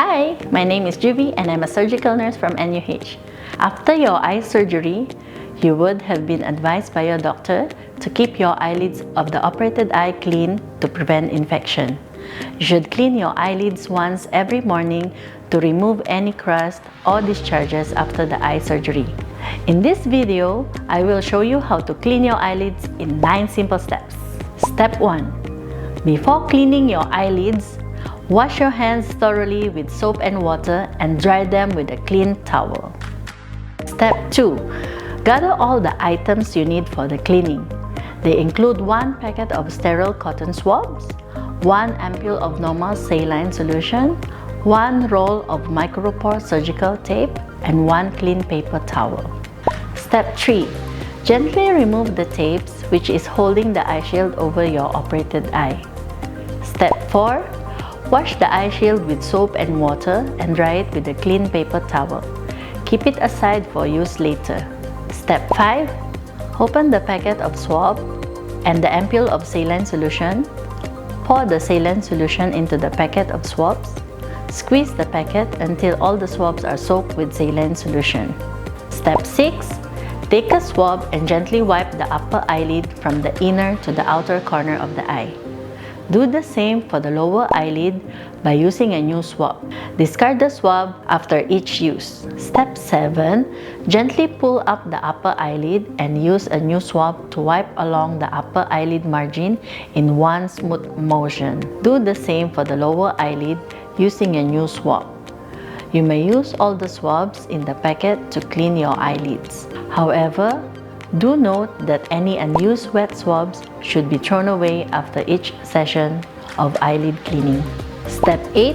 Hi, my name is Juvie and I'm a surgical nurse from NUH. After your eye surgery, you would have been advised by your doctor to keep your eyelids of the operated eye clean to prevent infection. You should clean your eyelids once every morning to remove any crust or discharges after the eye surgery. In this video, I will show you how to clean your eyelids in 9 simple steps. Step 1. Before cleaning your eyelids, wash your hands thoroughly with soap and water and dry them with a clean towel. Step 2. Gather all the items you need for the cleaning. They include 1 packet of sterile cotton swabs, 1 ampule of normal saline solution, 1 roll of micropore surgical tape, and 1 clean paper towel. Step 3. Gently remove the tapes which is holding the eye shield over your operated eye. Step 4. Wash the eye shield with soap and water and dry it with a clean paper towel. Keep it aside for use later. Step 5. Open the packet of swab and the ampule of saline solution. Pour the saline solution into the packet of swabs. Squeeze the packet until all the swabs are soaked with saline solution. Step 6. Take a swab and gently wipe the upper eyelid from the inner to the outer corner of the eye. Do the same for the lower eyelid by using a new swab. Discard the swab after each use. Step 7. Gently pull up the upper eyelid and use a new swab to wipe along the upper eyelid margin in one smooth motion. Do the same for the lower eyelid using a new swab. You may use all the swabs in the packet to clean your eyelids. However, do note that any unused wet swabs should be thrown away after each session of eyelid cleaning. Step 8.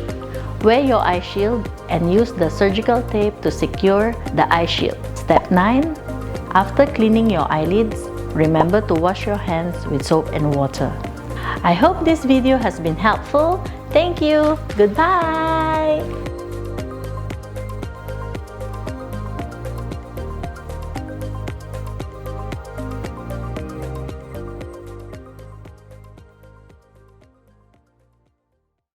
Wear your eye shield and use the surgical tape to secure the eye shield. Step 9. After cleaning your eyelids, remember to wash your hands with soap and water. I hope this video has been helpful. Thank you. Goodbye.